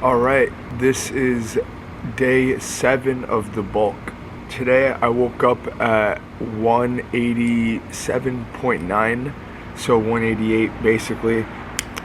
Alright, this is day 7 of the bulk. Today I woke up at 187.9, so 188 basically.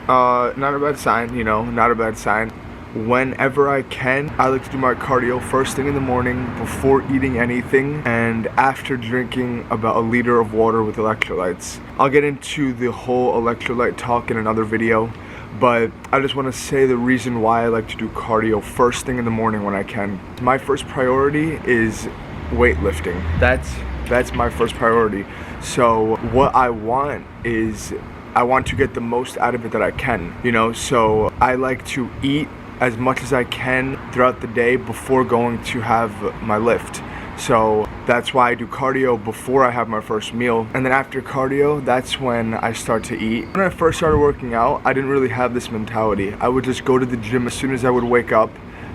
Not a bad sign, not a bad sign. Whenever I can, I like to do my cardio first thing in the morning before eating anything and after drinking about a liter of water with electrolytes. I'll get into the whole electrolyte talk in another video, but I just want to say the reason why I like to do cardio first thing in the morning when I can. My first priority is weightlifting. That's my first priority. So what I want is I want to get the most out of it that I can, so I like to eat as much as I can throughout the day before going to have my lift. So that's why I do cardio before I have my first meal. And then after cardio, that's when I start to eat. When I first started working out, I didn't really have this mentality. I would just go to the gym as soon as I would wake up,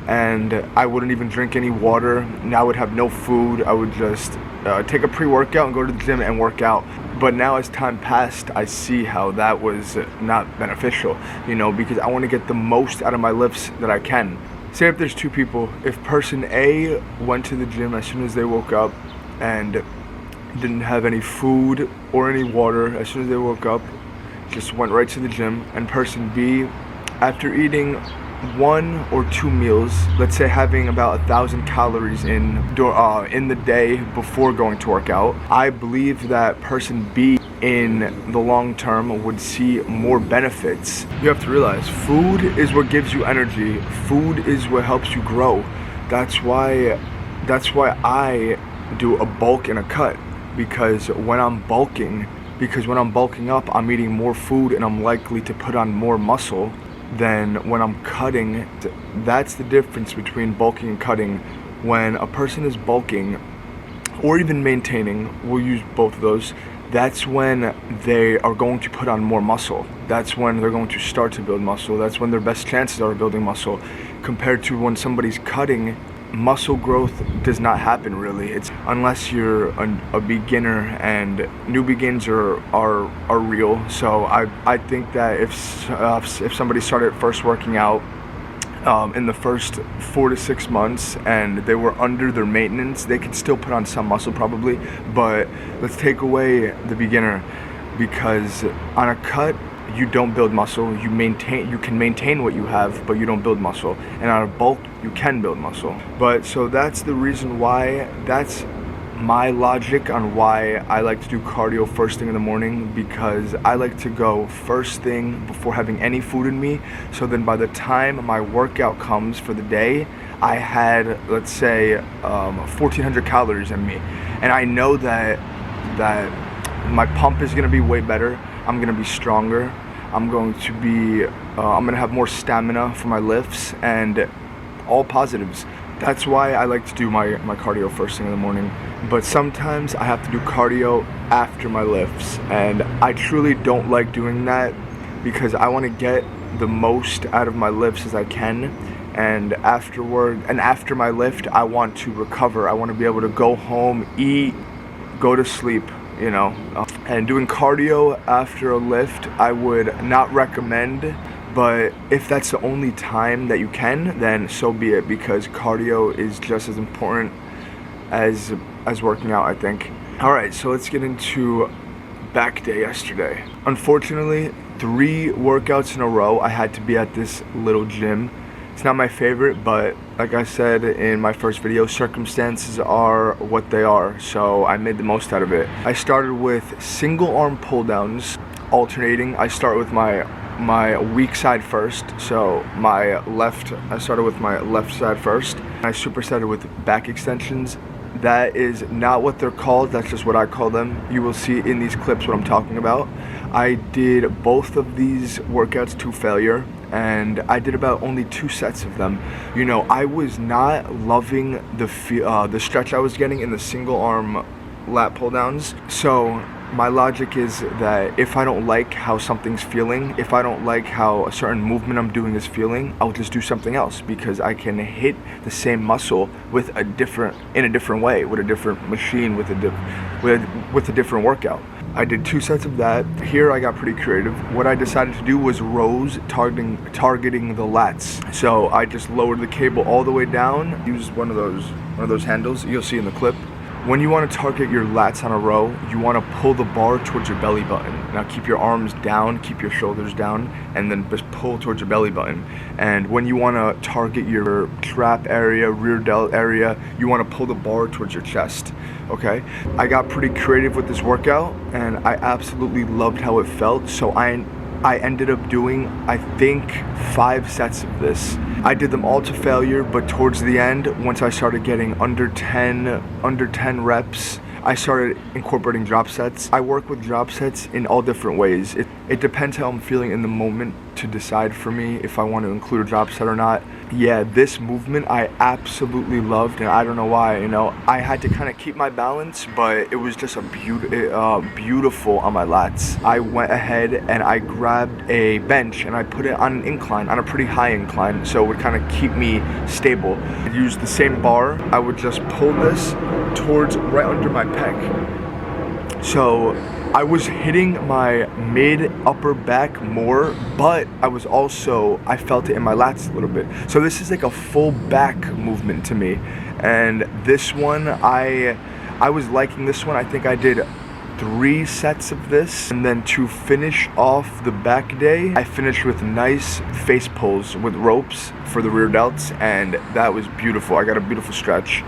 and I wouldn't even drink any water. And I would have no food. I would just take a pre-workout and go to the gym and work out. But now as time passed, I see how that was not beneficial, because I want to get the most out of my lifts that I can. Say if there's two people, if person A went to the gym as soon as they woke up and didn't have any food or any water as soon as they woke up, just went right to the gym, and person B, after eating 1 or 2 meals, let's say having about 1,000 calories in the day before going to work out, I believe that person B in the long term would see more benefits. You have to realize food is what gives you energy. Food is what helps you grow. That's why I do a bulk and a cut, because when I'm bulking up, I'm eating more food and I'm likely to put on more muscle than when I'm cutting. That's the difference between bulking and cutting. When a person is bulking or even maintaining, we'll use both of those, that's when they are going to put on more muscle. That's when they're going to start to build muscle. That's when their best chances are building muscle. Compared to when somebody's cutting, muscle growth does not happen really. It's unless you're a beginner, and new begins are real. So I think that if somebody started first working out in the first 4 to 6 months and they were under their maintenance, they could still put on some muscle probably. But let's take away the beginner, because on a cut you don't build muscle. You can maintain what you have, but you don't build muscle. And on a bulk, you can build muscle. But so that's the reason why, that's my logic on why I like to do cardio first thing in the morning, because I like to go first thing before having any food in me. So then by the time my workout comes for the day, I had, let's say, 1,400 calories in me. And I know that my pump is gonna be way better. I'm gonna be stronger. I'm gonna have more stamina for my lifts, and all positives. That's why I like to do my cardio first thing in the morning. But sometimes I have to do cardio after my lifts, and I truly don't like doing that, because I want to get the most out of my lifts as I can. And after my lift, I want to recover. I want to be able to go home, eat, go to sleep. And doing cardio after a lift, I would not recommend, but if that's the only time that you can, then so be it, because cardio is just as important as working out, I think. Alright, so let's get into back day yesterday. Unfortunately, 3 workouts in a row, I had to be at this little gym. It's not my favorite, but like I said in my first video, circumstances are what they are, so I made the most out of it. I started with single arm pull downs, alternating. I start with my weak side first, so I started with my left side first. I supersetted with back extensions. That is not what they're called, that's just what I call them. You will see in these clips what I'm talking about. I did both of these workouts to failure, and I did about only 2 sets of them. I was not loving the stretch I was getting in the single arm lat pull downs. So my logic is that if I don't like how something's feeling, if I don't like how a certain movement I'm doing is feeling, I'll just do something else, because I can hit the same muscle in a different way, with a different machine, with a different workout. I did 2 sets of that. Here I got pretty creative. What I decided to do was rows targeting the lats. So I just lowered the cable all the way down, used one of those handles you'll see in the clip. When you want to target your lats on a row, you want to pull the bar towards your belly button. Now keep your arms down, keep your shoulders down, and then just pull towards your belly button. And when you want to target your trap area, rear delt area, you want to pull the bar towards your chest, okay? I got pretty creative with this workout, and I absolutely loved how it felt, so I ended up doing, I think, 5 sets of this. I did them all to failure, but towards the end, once I started getting under 10 reps, I started incorporating drop sets. I work with drop sets in all different ways. It depends how I'm feeling in the moment to decide for me if I want to include a drop set or not. Yeah, this movement I absolutely loved, and I don't know why, you know. I had to kind of keep my balance, but it was just a beautiful on my lats. I went ahead and I grabbed a bench and I put it on an incline, on a pretty high incline, so it would kind of keep me stable. I used the same bar. I would just pull this towards right under my pec. So I was hitting my mid upper back more, but I felt it in my lats a little bit. So this is like a full back movement to me. And this one, I was liking this one. I think I did 3 sets of this, and then to finish off the back day, I finished with nice face pulls with ropes for the rear delts, and that was beautiful. I got a beautiful stretch.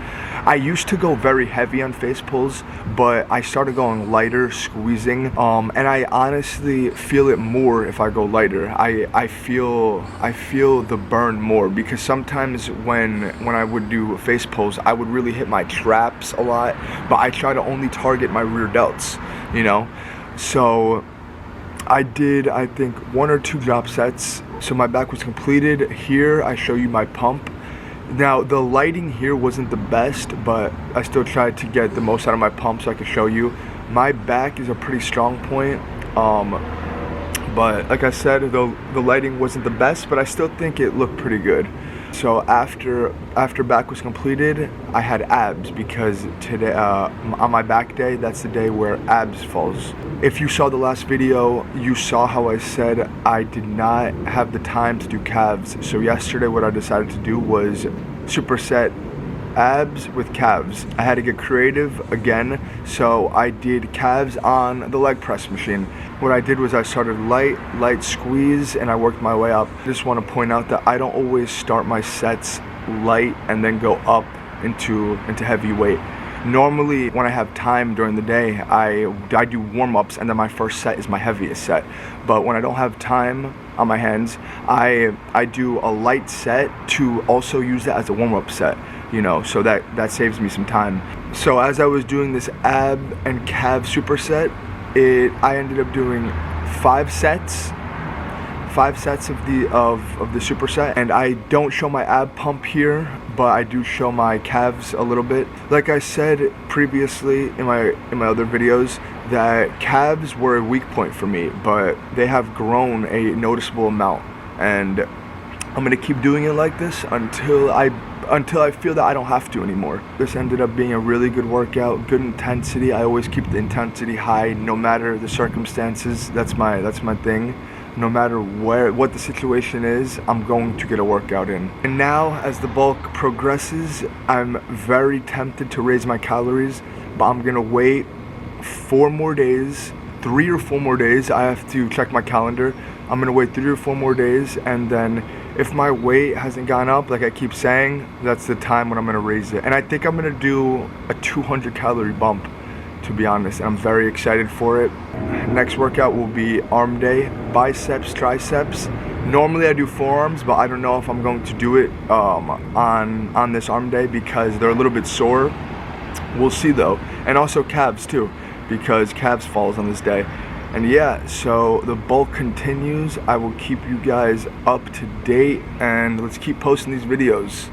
I used to go very heavy on face pulls, but I started going lighter, squeezing, and I honestly feel it more if I go lighter. I feel the burn more, because sometimes when I would do face pulls, I would really hit my traps a lot, but I try to only target my rear delts, you know? So I did, I think, 1 or 2 drop sets. So my back was completed. Here I show you my pump. Now the lighting here wasn't the best, but I still tried to get the most out of my pump so I could show you. My back is a pretty strong point, but like I said, the lighting wasn't the best, but I still think it looked pretty good. So after back was completed, I had abs, because today on my back day, that's the day where abs falls. If you saw the last video, you saw how I said I did not have the time to do calves. So yesterday what I decided to do was superset abs with calves. I had to get creative again, so I did calves on the leg press machine. What I did was I started light squeeze, and I worked my way up. I just want to point out that I don't always start my sets light and then go up into heavy weight. Normally, when I have time during the day, I do warm-ups, and then my first set is my heaviest set. But when I don't have time on my hands, I do a light set to also use that as a warm-up set, you know, so that saves me some time. So as I was doing this ab and calf superset, I ended up doing 5 sets of the superset, and I don't show my ab pump here, but I do show my calves a little bit. Like I said previously in my other videos, that calves were a weak point for me, but they have grown a noticeable amount, and I'm gonna keep doing it like this until I feel that I don't have to anymore. This ended up being a really good workout, good intensity. I always keep the intensity high no matter the circumstances. That's my thing. No matter what the situation is, I'm going to get a workout in. And now, as the bulk progresses, I'm very tempted to raise my calories, but I'm gonna wait 4 more days, 3 or 4 more days. I have to check my calendar. I'm gonna wait 3 or 4 more days, and then if my weight hasn't gone up, like I keep saying, that's the time when I'm gonna raise it. And I think I'm gonna do a 200 calorie bump, to be honest, and I'm very excited for it. Next workout will be arm day, biceps, triceps. Normally I do forearms, but I don't know if I'm going to do it on this arm day because they're a little bit sore. We'll see though. And also calves too, because calves falls on this day. And yeah, so the bulk continues. I will keep you guys up to date, and let's keep posting these videos.